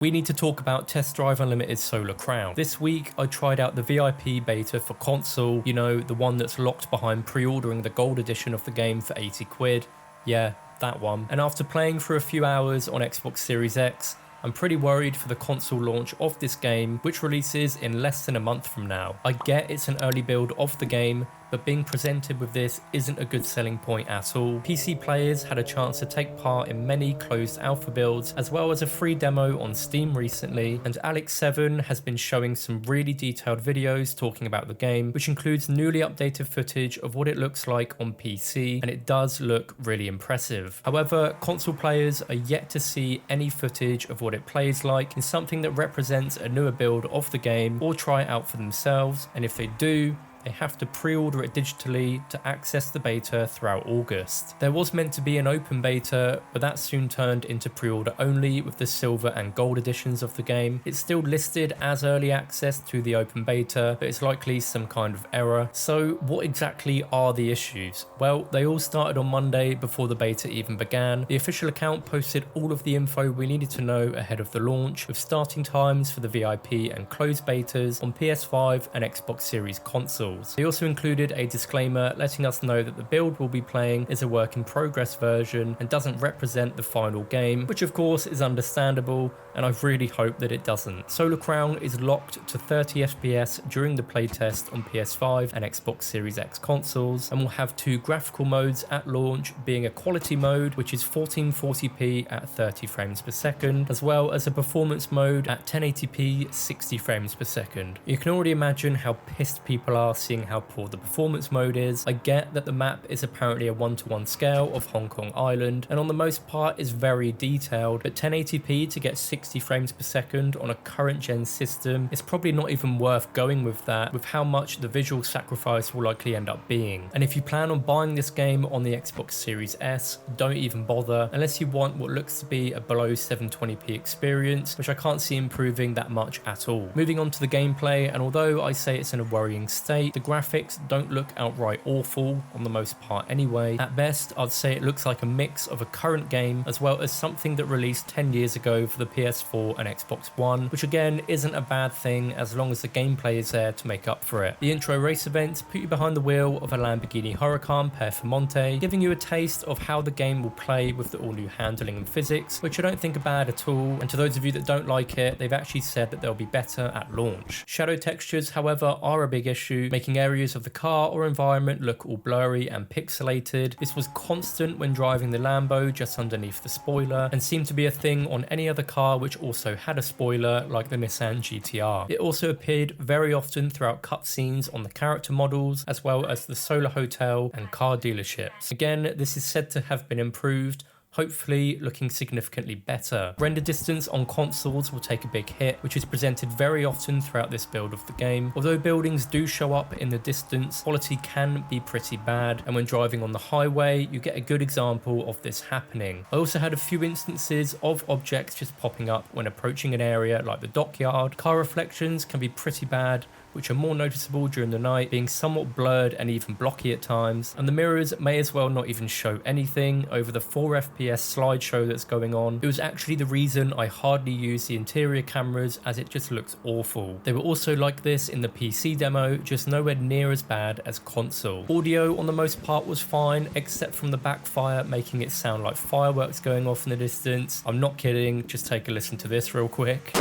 We need to talk about Test Drive Unlimited Solar Crown. This week, I tried out the VIP beta for console, you know, the one that's locked behind pre-ordering the gold edition of the game for 80 quid. Yeah, that one. And after playing for a few hours on Xbox Series X, I'm pretty worried for the console launch of this game, which releases in less than a month from now. I get it's an early build of the game, but being presented with this isn't a good selling point at all. PC players had a chance to take part in many closed alpha builds, as well as a free demo on Steam recently, and Alex7 has been showing some really detailed videos talking about the game, which includes newly updated footage of what it looks like on PC, and it does look really impressive. However, console players are yet to see any footage of what it plays like in something that represents a newer build of the game, or try it out for themselves, and if they do, they have to pre-order it digitally to access the beta throughout August. There was meant to be an open beta, but that soon turned into pre-order only with the silver and gold editions of the game. It's still listed as early access to the open beta, but it's likely some kind of error. So what exactly are the issues? Well, they all started on Monday before the beta even began. The official account posted all of the info we needed to know ahead of the launch, with starting times for the VIP and closed betas on PS5 and Xbox Series consoles. They also included a disclaimer letting us know that the build we'll be playing is a work in progress version and doesn't represent the final game, which of course is understandable, and I really hope that it doesn't. Solar Crown is locked to 30 FPS during the playtest on PS5 and Xbox Series X consoles, and will have two graphical modes at launch, being a quality mode, which is 1440p at 30 frames per second, as well as a performance mode at 1080p 60 frames per second. You can already imagine how pissed people are seeing how poor the performance mode is. I get that the map is apparently a 1-to-1 scale of Hong Kong Island, and on the most part is very detailed, but 1080p to get 60 frames per second on a current gen system is probably not even worth going with that, with how much the visual sacrifice will likely end up being. And if you plan on buying this game on the Xbox Series S, don't even bother unless you want what looks to be a below 720p experience, which I can't see improving that much at all. Moving on to the gameplay, and although I say it's in a worrying state, the graphics don't look outright awful on the most part anyway. At best, I'd say it looks like a mix of a current game as well as something that released 10 years ago for the PS4 and Xbox One, which again isn't a bad thing as long as the gameplay is there to make up for it. The intro race events put you behind the wheel of a Lamborghini Huracan Performante, giving you a taste of how the game will play with the all new handling and physics, which I don't think are bad at all, and to those of you that don't like it, they've actually said that they'll be better at launch. Shadow textures, however, are a big issue, making areas of the car or environment look all blurry and pixelated. This was constant when driving the Lambo just underneath the spoiler, and seemed to be a thing on any other car which also had a spoiler, like the Nissan GTR. It also appeared very often throughout cutscenes on the character models, as well as the Solar Hotel and car dealerships. Again, this is said to have been improved, hopefully looking significantly better. Render distance on consoles will take a big hit, which is presented very often throughout this build of the game. Although buildings do show up in the distance, quality can be pretty bad, and when driving on the highway, you get a good example of this happening. I also had a few instances of objects just popping up when approaching an area like the dockyard. Car reflections can be pretty bad, which are more noticeable during the night, being somewhat blurred and even blocky at times, and the mirrors may as well not even show anything over the 4 FPS slideshow that's going on. It was actually the reason I hardly use the interior cameras, as it just looks awful. They were also like this in the PC demo, just nowhere near as bad as console. Audio on the most part was fine, except from the backfire making it sound like fireworks going off in the distance. I'm not kidding, just take a listen to this real quick.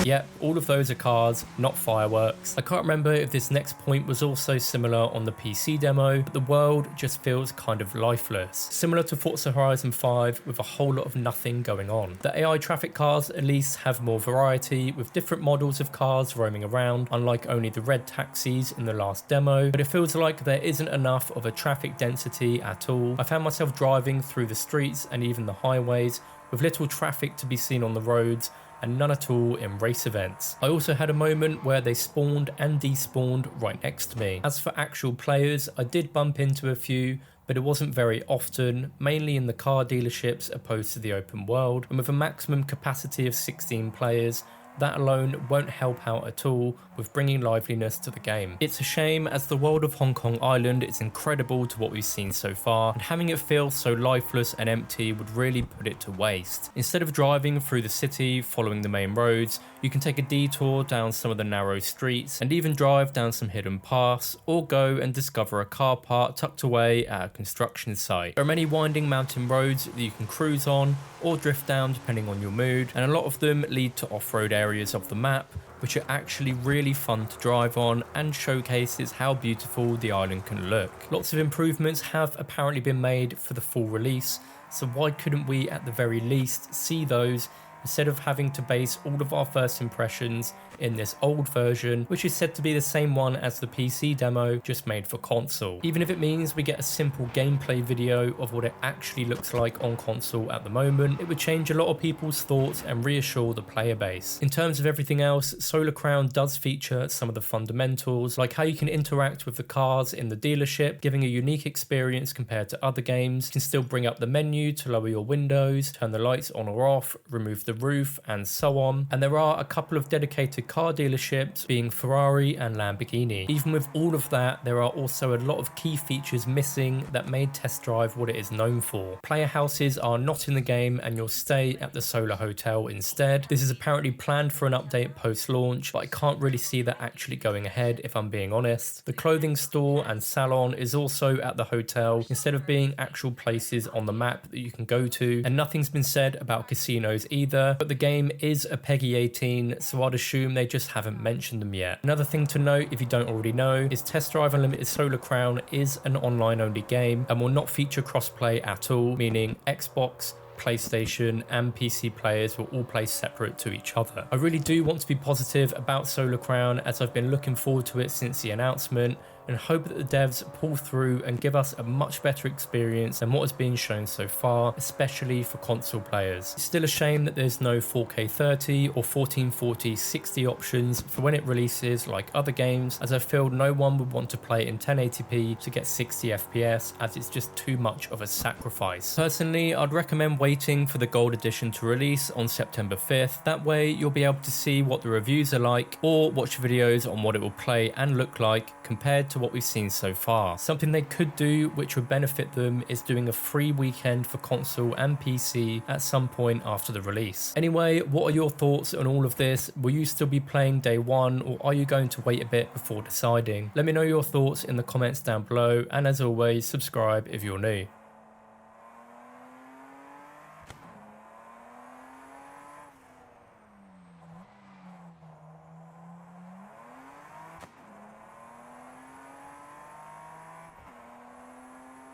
Yep, all of those are cars, not fireworks. I can't remember if this next point was also similar on the PC demo, but the world just feels kind of lifeless. Similar to Forza Horizon 5 with a whole lot of nothing going on. The AI traffic cars at least have more variety, with different models of cars roaming around, unlike only the red taxis in the last demo, but it feels like there isn't enough of a traffic density at all. I found myself driving through the streets and even the highways with little traffic to be seen on the roads, and none at all in race events. I also had a moment where they spawned and despawned right next to me. As for actual players, I did bump into a few, but it wasn't very often, mainly in the car dealerships opposed to the open world, and with a maximum capacity of 16 players, that alone won't help out at all with bringing liveliness to the game. It's a shame, as the world of Hong Kong Island is incredible to what we've seen so far, and having it feel so lifeless and empty would really put it to waste. Instead of driving through the city following the main roads, you can take a detour down some of the narrow streets and even drive down some hidden paths, or go and discover a car park tucked away at a construction site. There are many winding mountain roads that you can cruise on or drift down depending on your mood, and a lot of them lead to off-road areas of the map which are actually really fun to drive on and showcases how beautiful the island can look. Lots of improvements have apparently been made for the full release, so why couldn't we at the very least see those instead of having to base all of our first impressions in this old version, which is said to be the same one as the PC demo, just made for console. Even if it means we get a simple gameplay video of what it actually looks like on console at the moment, it would change a lot of people's thoughts and reassure the player base. In terms of everything else, Solar Crown does feature some of the fundamentals, like how you can interact with the cars in the dealership, giving a unique experience compared to other games. You can still bring up the menu to lower your windows, turn the lights on or off, remove the roof, and so on. And there are a couple of dedicated car dealerships, being Ferrari and Lamborghini. Even with all of that, there are also a lot of key features missing that made Test Drive what it is known for. Player houses are not in the game, and you'll stay at the Solar Hotel instead. This is apparently planned for an update post-launch, but I can't really see that actually going ahead if I'm being honest. The clothing store and salon is also at the hotel instead of being actual places on the map that you can go to, and nothing's been said about casinos either, but the game is a PEGI 18, so I'd assume they just haven't mentioned them yet. Another thing to note, if you don't already know, is Test Drive Unlimited Solar Crown is an online only game and will not feature crossplay at all, meaning Xbox, PlayStation and PC players will all play separate to each other. I really do want to be positive about Solar Crown, as I've been looking forward to it since the announcement, and hope that the devs pull through and give us a much better experience than what has been shown so far, especially for console players. It's still a shame that there's no 4K 30 or 1440 60 options for when it releases like other games, as I feel no one would want to play in 1080p to get 60 FPS, as it's just too much of a sacrifice. Personally, I'd recommend waiting for the Gold Edition to release on September 5th. That way you'll be able to see what the reviews are like, or watch videos on what it will play and look like compared to what we've seen so far. Something they could do which would benefit them is doing a free weekend for console and PC at some point after the release. Anyway, what are your thoughts on all of this? Will you still be playing day one, or are you going to wait a bit before deciding? Let me know your thoughts in the comments down below, and as always, subscribe if you're new.